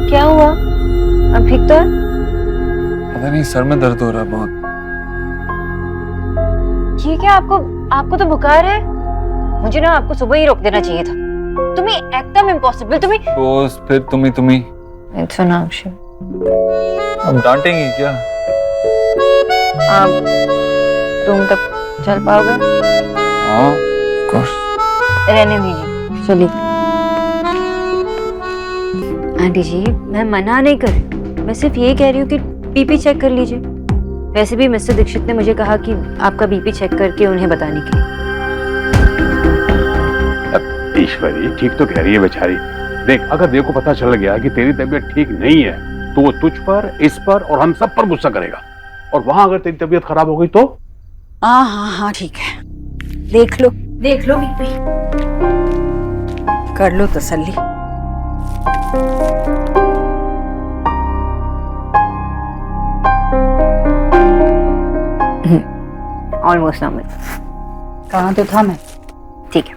क्या हुआ? अब ठीक तो है? पता नहीं, सर में दर्द हो रहा है बहुत। ये क्या, आपको तो बुखार है। मुझे ना आपको सुबह ही रोक देना चाहिए था। तुम्हें एकदम इम्पॉसिबल। बॉस, फिर तुम्ही इट्स एन ऑप्शन। अब डांटेंगे क्या? आप रूम तक चल पाओगे? हाँ, ऑफ कोर्स। रहने दीजिए, चलिए। आंटी जी, मैं मना नहीं कर रही, मैं सिर्फ ये कह रही हूँ कि बीपी चेक कर लीजिए। वैसे भी मिस्टर दीक्षित ने मुझे कहा कि आपका बीपी चेक करके उन्हें बताने के लिए। ईश्वरी ठीक तो कह रही है बेचारी। देख, अगर देव को पता चल गया कि तेरी तबीयत ठीक नहीं है तो वो तुझ पर, इस पर और हम सब पर गुस्सा करेगा। और वहां अगर तेरी तबीयत खराब हो गई तो? हाँ ठीक है, देख लो बीपी, कर लो तसल्ली। Almost normal. कहाँ तो था मैं। ठीक है,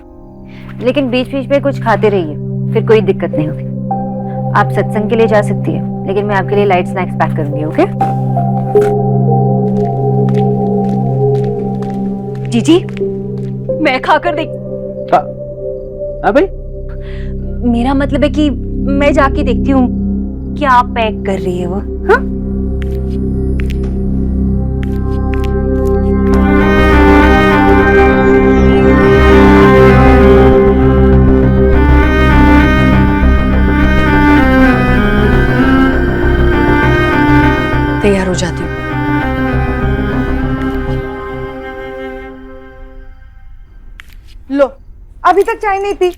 लेकिन बीच बीच में कुछ खाते रहिए, फिर कोई दिक्कत नहीं होगी। आप सत्संग के लिए जा सकती है, लेकिन मैं आपके लिए लाइट स्नैक्स पैक करूंगी। ओके जीजी, मैं खाकर देख। हाँ भाई, मेरा मतलब है कि मैं जाके देखती हूँ क्या पैक कर रही है वो। हाँ, तैयार हो जाती हूँ। लो, अभी तक चाय नहीं पी,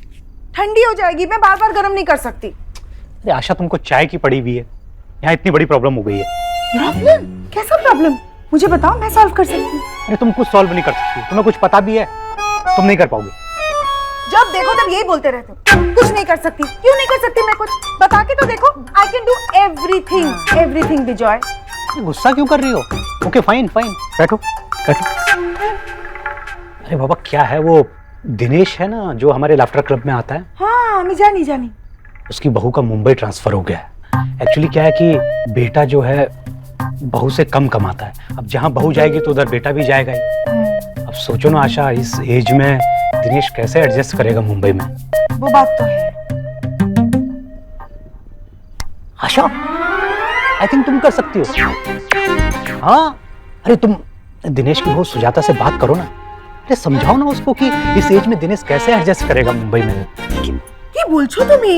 ठंडी हो जाएगी। मैं बार बार गर्म नहीं कर सकती। अरे आशा, तुमको चाय की पड़ी हुई है, यहाँ इतनी बड़ी प्रॉब्लम हो गई है। प्रॉब्लम? कैसा प्रॉब्लम? मुझे बताओ, मैं सॉल्व कर सकती हूँ। अरे तुम कुछ सॉल्व नहीं कर सकती, तुम्हें कुछ पता भी है, तुम नहीं कर पाओगे। जब देखो तब यही बोलते रहते हो, कुछ नहीं कर सकती। क्यों नहीं कर सकती मैं? कुछ बता के तो देखो। I can do everything, everything विजॉय। गुस्सा क्यों कर रही हो? ओके फाइन, बैठो। अरे बाबा, क्या है वो दिनेश है ना, जो हमारे लाफ्टर क्लब में आता है। हाँ, मैं जानी। उसकी बहू का मुंबई ट्रांसफर हो गया है। एक्चुअली क्या है कि बेटा जो है बहू से कम कमाता है। अब जहाँ बहू जाएगी तो उधर बेटा भी जाएगा ही। अब सोचो ना आशा, इस एज में दिनेश कैसे एडजस्ट करेगा मुंबई में। वो बात तो है। आशा, आई थिंक तुम कर सकती हो। हाँ, अरे तुम दिनेश की बहू सुजाता से बात करो ना। अरे समझाओ ना उसको कि इस एज में दिनेश कैसे एडजस्ट करेगा मुंबई में। কি বলছো তুমি?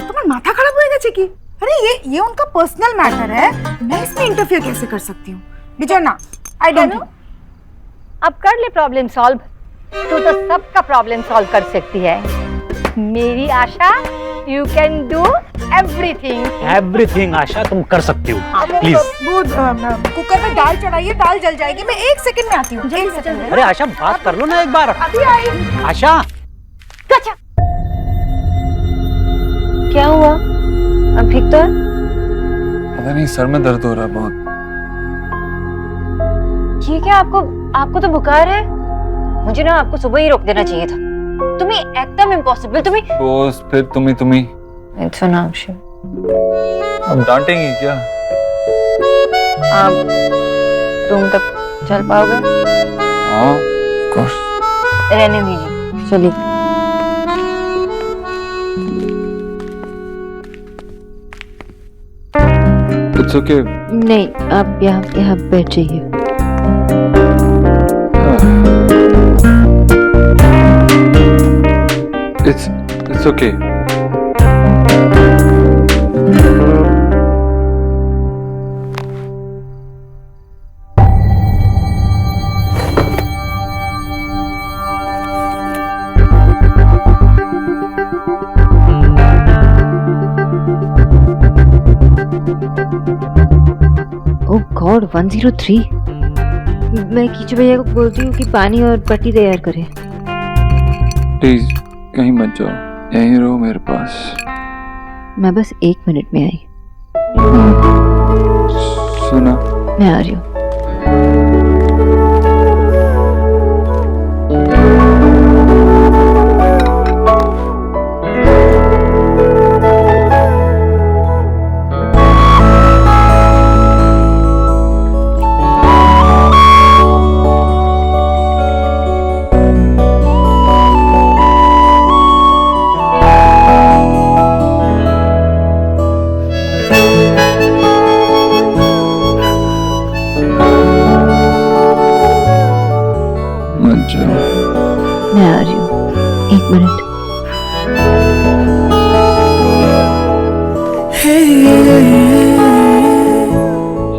তোমার মাথা খারাপ হয়ে গেছে কি? अरे ये उनका पर्सनल मैटर है, मैं इसमें इंटरफियर कैसे कर सकती हूँ? विजय ना, आई डोंट नो। अब कर ले प्रॉब्लम सॉल्व। तू तो सबका प्रॉब्लम सॉल्व कर सकती है मेरी आशा। यू कैन डू एवरीथिंग आशा, तुम कर सकती हो। प्लीज। वो कुकर में दाल चढ़ाइए, दाल जल जाएगी। मैं 1 सेकंड में आती हूँ। अरे आशा, बात कर लो ना एक बार। अभी आई। आशा, क्या हुआ? अब ठीक तो है? पता नहीं, सर में दर्द हो रहा है बहुत। ये क्या, आपको तो बुखार है। मुझे ना आपको सुबह ही रोक देना चाहिए था। तुम्हें एकदम इम्पॉसिबल। बॉस, फिर तुम्ही इट्स एन ऑप्शन। अब डांटेंगे क्या? आप रूम तक चल पाओगे? हाँ, ऑफ कोर्स। रहने दीजिए, चलिए। It's okay. नहीं, आप यहाँ बैठ जाइए। It's okay. Oh God, 103। मैं कीचू भैया को बोलती हूँ कि पानी और पट्टी तैयार करें। प्लीज कहीं मत जाओ, यहीं रहो मेरे पास। मैं बस 1 मिनट में आई। सुना? मैं आ रही हूँ।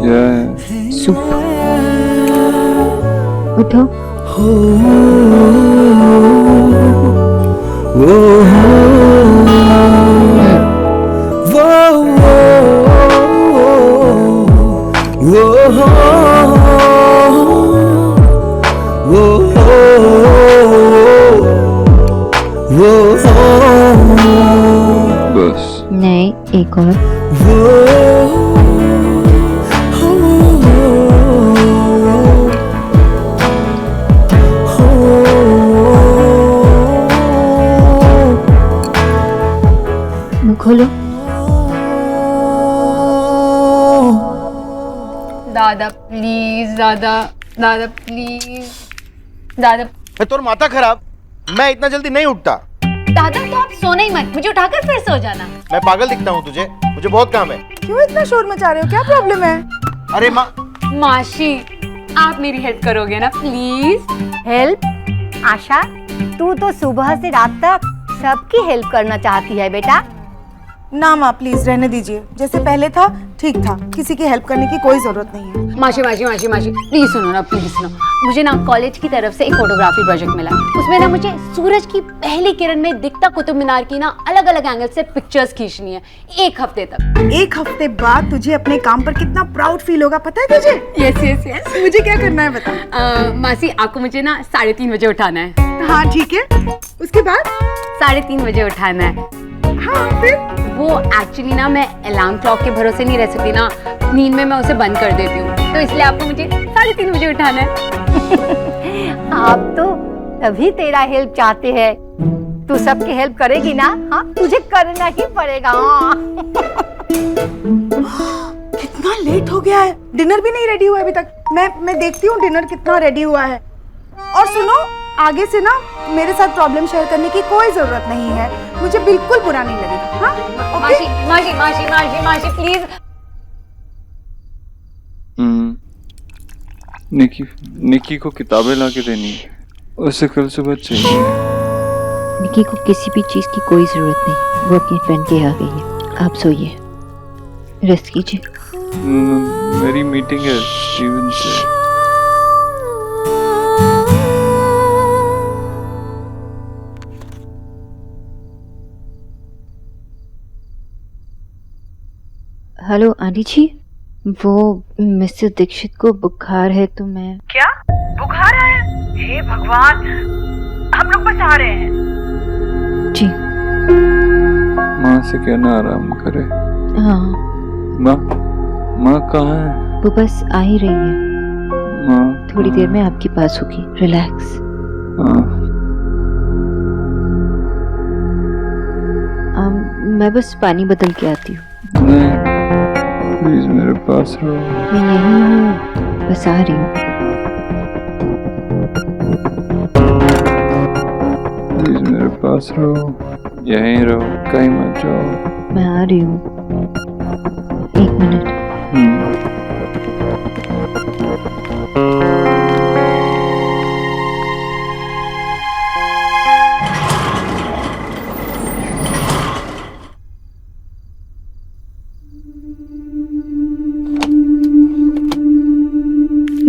क्या है? सूप। उठो। बस नहीं, एक और। मुंह खोलो। दादा प्लीज, दादा दादा प्लीज, दादा मैं तोर माथा खराब, मैं इतना जल्दी नहीं उठता। दादा तो आप सोना ही मत, मुझे उठाकर फिर सो जाना। मैं पागल दिखता हूँ तुझे? मुझे बहुत काम है। क्यों इतना शोर मचा रहे हो, क्या प्रॉब्लम है? अरे माँ, माशी आप मेरी हेल्प करोगे ना प्लीज? हेल्प? आशा, तू तो सुबह से रात तक सबकी हेल्प करना चाहती है बेटा। ना माँ प्लीज रहने दीजिए, जैसे पहले था ठीक था, किसी की हेल्प करने की कोई जरूरत नहीं है। माशी माशी माशी माशी प्लीज सुनो ना, प्लीज सुनो। मुझे ना कॉलेज की तरफ से एक फोटोग्राफी प्रोजेक्ट मिला, उसमें ना मुझे सूरज की पहली किरण में दिखता कुतुब मीनार की ना अलग अलग एंगल से पिक्चर्स खींचनी है 1 हफ्ते तक। 1 हफ्ते बाद तुझे अपने काम पर कितना प्राउड फील होगा, पता है तुझे? Yes yes yes. मुझे क्या करना है बता। मासी आपको मुझे ना 3:30 बजे उठाना है। हाँ ठीक है, उसके बाद? 3:30 बजे उठाना है। हाँ फिर? वो एक्चुअली ना मैं अलार्म क्लॉक के भरोसे नहीं रह सकती ना, नींद में मैं उसे बंद कर देती हूँ, तो इसलिए आपको मुझे 3:30 बजे उठाना है। आप तो तभी तेरा हेल्प चाहते हैं। तू सबकी हेल्प करेगी ना? हाँ, तुझे करना ही पड़ेगा। हाँ। कितना लेट हो गया है, डिनर भी नहीं रेडी हुआ अभी तक। मैं देखती हूँ डिनर कितना रेडी हुआ है। और सुनो, आगे से ना मेरे साथ प्रॉब्लम शेयर करने की कोई जरूरत नहीं है, मुझे बिल्कुल बुरा नहीं लगेगा। हाँ ओके? माशी माशी माशी माशी माशी प्लीज। निकी को किताबें ला के देनी है, उसे कल सुबह चाहिए। निकी को किसी भी चीज की कोई जरूरत नहीं, वो अपनी फ्रेंड के यहाँ गई है। आप सोइए, रेस्ट कीजिए। मेरी मीटिंग है स्टीवन से। हेलो आंटी जी, वो मिस्टर दीक्षित को बुखार है तो मैं। क्या बुखार आया? हे भगवान, हम लोग बस आ रहे हैं। जी माँ से कहना आराम करे। हाँ, माँ कहाँ है? वो बस आ ही रही है, माँ थोड़ी देर में आपके पास होगी। रिलैक्स। मैं बस पानी बदल के आती हूँ। नहीं प्लीज मेरे पास रहो। मैं यहीं हूँ, बस आ रही हूँ। प्लीज मेरे पास रहो, यहीं रहो, कहीं मत जाओ। मैं आ रही हूँ, 1 मिनट।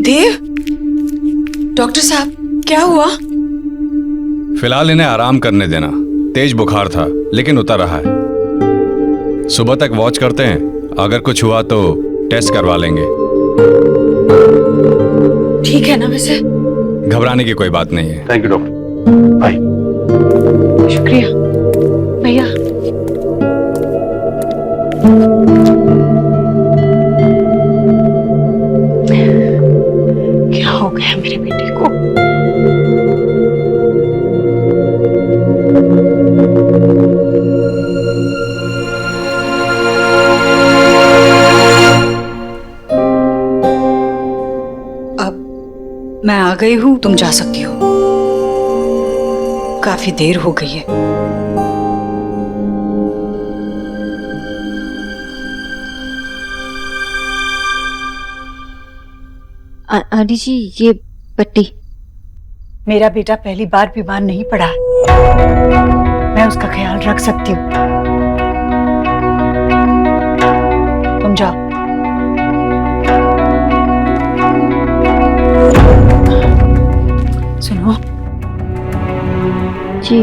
देव, डॉक्टर साहब क्या हुआ? फिलहाल इन्हें आराम करने देना। तेज बुखार था लेकिन उतर रहा है। सुबह तक वॉच करते हैं, अगर कुछ हुआ तो टेस्ट करवा लेंगे। ठीक है ना वैसे? घबराने की कोई बात नहीं है। Thank you doctor, bye. शुक्रिया भैया। क्या हो गया मेरे बेटे को? अब मैं आ गई हूँ, तुम जा सकती हो। काफी देर हो गई है। आंटी जी, ये पट्टी। मेरा बेटा पहली बार बीमार नहीं पड़ा, मैं उसका ख्याल रख सकती हूँ। जी।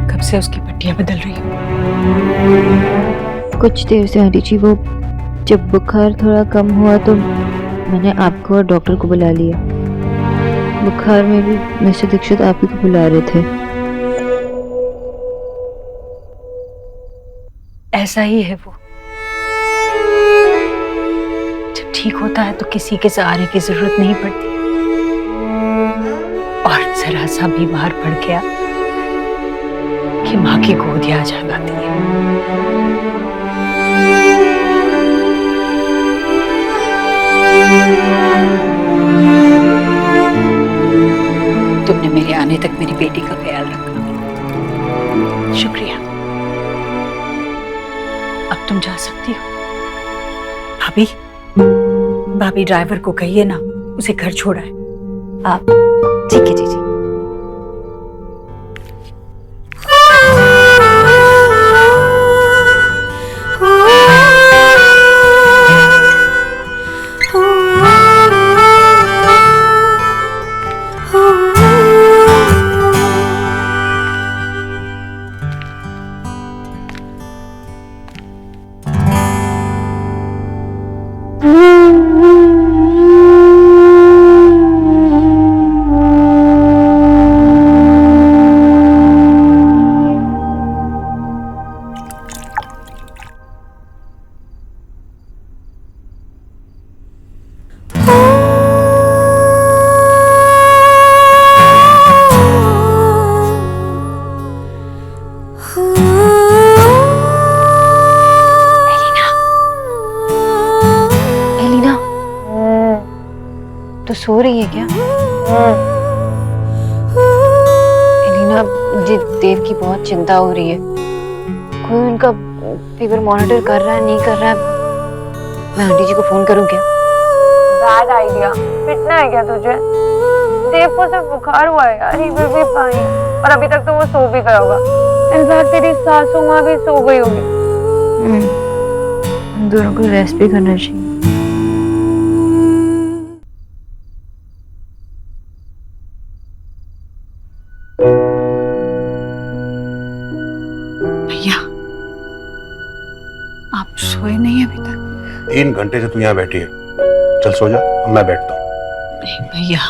कब से उसकी पट्टियां बदल रही हो? कुछ देर से आंटी जी। वो जब बुखार थोड़ा कम हुआ तो मैंने आपको और डॉक्टर को बुला लिया। बुखार में भी मिस्टर दीक्षित आप ही को बुला रहे थे। ऐसा ही है वो। जब ठीक होता है तो किसी के सहारे की जरूरत नहीं पड़ती, और जरा सा बीमार पड़ गया कि माँ की गोद आ जाती है। तुमने मेरे आने तक मेरी बेटी का ख्याल रखा, शुक्रिया। अब तुम जा सकती हो। भाभी, भाभी ड्राइवर को कहिए ना उसे घर छोड़ा है। आप ठीक है जी। तो सो रही है क्या? एलिना, मुझे देव की बहुत चिंता हो रही है। कोई उनका फीवर मॉनिटर कर रहा है, नहीं कर रहा है? मैं आंटी जी को फोन करूं क्या? Bad idea. पिटना है क्या तुझे? देव को सिर्फ बुखार हुआ है यार, ही विल बी फाइन। और अभी तक तो वो सो भी गया होगा। इनफैक्ट तेरी सासू माँ भी सो गई होगी। हम दोनों को रेस्ट भी करना चाहिए। भैया, आप सोए नहीं अभी तक? 3 घंटे से तू यहाँ बैठी है। चल सो जा, अब मैं बैठता हूँ। नहीं भैया,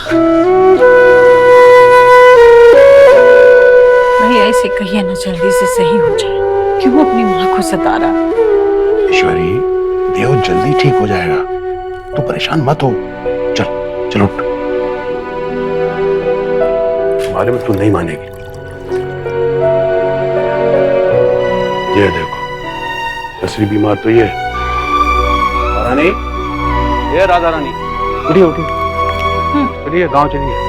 भैया इसे कहिए ना जल्दी से सही हो जाए। क्यों अपनी माँ को सता रहा? ईश्वरी, देव जल्दी ठीक हो जाएगा, तू परेशान मत हो। चल चल उठ। तुम्हारे में तू नहीं मानेगी। ये देखो, असली बीमार तो ये है। रानी, ये राधा रानी, उठिए उठिए, चलिए गांव चलिए।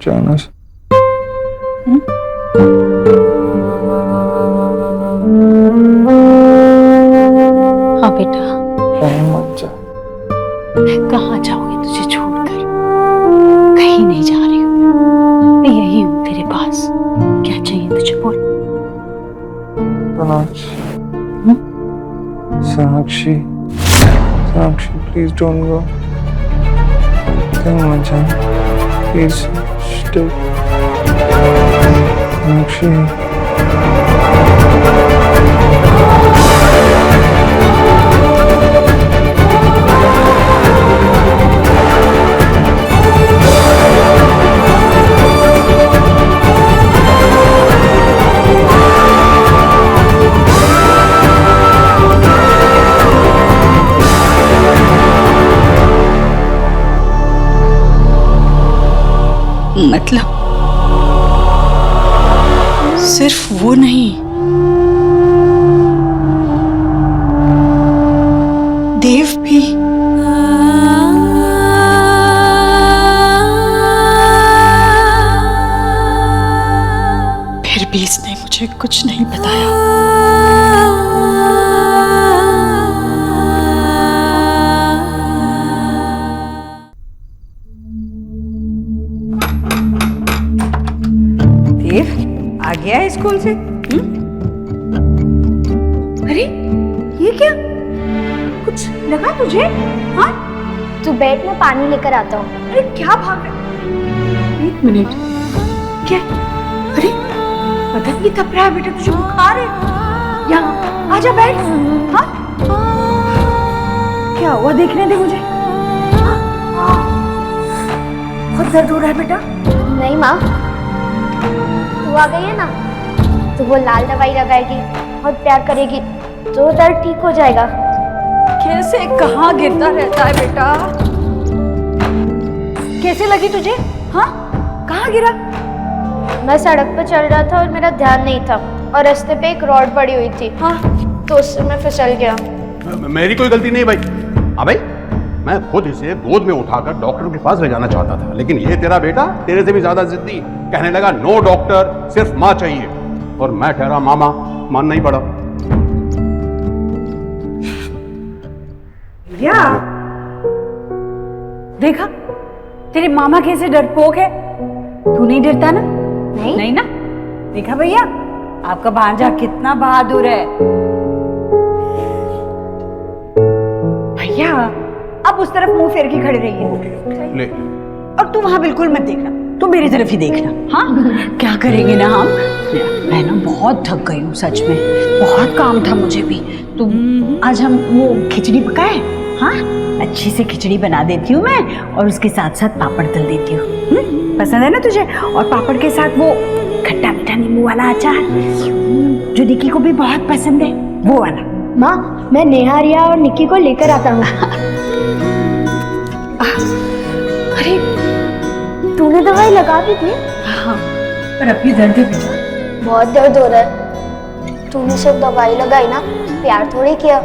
जाना हाँ बेटा, मत जा। मैं कहाँ जाऊंगी तुझे छोड़कर? कहीं नहीं जा रही हूँ, मैं यही हूँ तेरे पास। क्या चाहिए तुझे बोल। साक्षी, साक्षी प्लीज डोंट गो। कहीं मत जा, प्लीज स्टे। साक्षी, मतलब सिर्फ वो नहीं, देव भी। मुझे कुछ नहीं बताया। देव आ गया है स्कूल से? अरे ये क्या, कुछ लगा तुझे? हाँ तू बैठ, मैं पानी लेकर आता हूँ। अरे क्या भाग रहे? एक मिनट, क्या? अरे बदन भी तप रहा है बेटा, तुझे बुखार है? यहाँ आजा बैठ। हाँ क्या हुआ, देखने दे मुझे। बहुत दर्द हो रहा है बेटा? नहीं माँ, तू आ गई है ना, तो वो लाल दवाई लगाएगी, बहुत प्यार करेगी, तो दर्द ठीक हो जाएगा। कैसे कहाँ गिरता रहता है बेटा? कैसे लगी तुझे? हाँ कहाँ गिरा? मैं सड़क पर चल रहा था और मेरा ध्यान नहीं था, और रास्ते पे एक रॉड पड़ी हुई थी। हाँ तो उससे मैं फिसल गया। मेरी कोई गलती नहीं भाई। हाँ भाई, मैं खुद इसे गोद में उठाकर डॉक्टर के पास ले जाना चाहता था, लेकिन ये तेरा बेटा तेरे से भी ज्यादा जिद्दी, कहने लगा नो डॉक्टर, सिर्फ माँ चाहिए। और मैं ठहरा मामा, मान नहीं पड़ा। या देखा, तेरे मामा कैसे डरपोक है। तू नहीं डरता ना? नहीं ना? देखा भैया, आपका भांजा कितना बहादुर है। भैया अब उस तरफ मुंह फेर के खड़े रहिए। ले। और तू वहां बिल्कुल मत देखना, तू मेरी तरफ ही देखना। हाँ क्या करेंगे ना हम। मैं ना बहुत थक गई हूँ सच में, बहुत काम था मुझे भी। तो आज हम वो खिचड़ी पकाए। हाँ अच्छी से खिचड़ी बना देती हूँ मैं, और उसके साथ साथ पापड़ तल देती हूँ। पसंद है ना तुझे? और पापड़ के साथ वो खट्टा मीठा नींबू वाला अचार, जो निक्की को भी बहुत पसंद है, वो वाला। माँ मैं नेहा, रिया और निक्की को लेकर आता हूँ। अरे तूने दवाई लगा दी थी? हाँ पर अब भी दर्द है बेटा। बहुत दर्द हो रहा है। तूने सिर्फ दवाई लगाई ना, प्यार थोड़ी किया।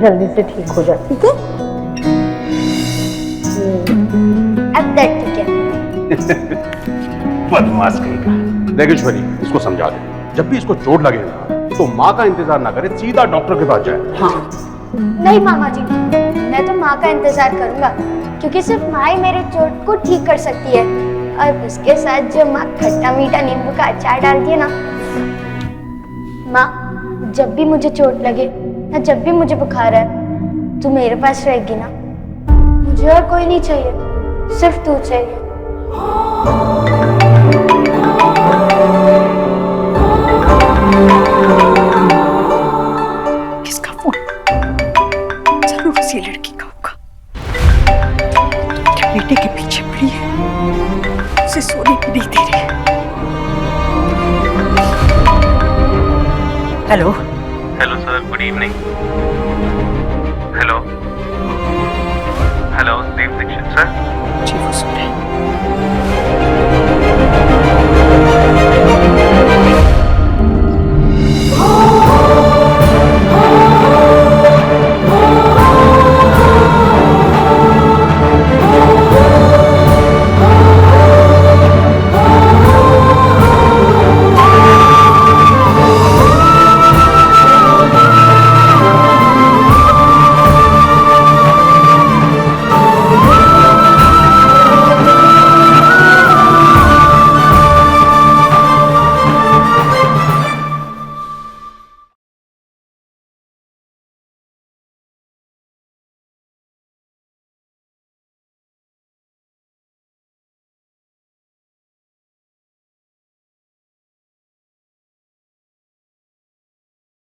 जल्दी से ठीक हो जा, ठीक है? अब दर्द ठीक है। बदमाश कहीं। देख ईश्वरी, इसको समझा दे, जब भी इसको चोट लगे ना, तो माँ का इंतजार ना करे, सीधा डॉक्टर के पास जाए। हाँ नहीं मामा जी, मैं तो माँ का इंतजार करूंगा, क्योंकि सिर्फ माँ ही मेरे चोट को ठीक कर सकती है। और उसके साथ जो माँ खट्टा मीठा नींबू का अचार डालती है ना। माँ जब भी मुझे चोट लगे या जब भी मुझे बुखार है, तू मेरे पास रहेगी ना। मुझे और कोई नहीं चाहिए, सिर्फ तू चाहिए। किसका फोन? जरूर उसी लड़की का होगा। तेरे बेटे के पीछे पड़ी है, उसे सोने भी नहीं दे रही। Hello hello sir, good evening.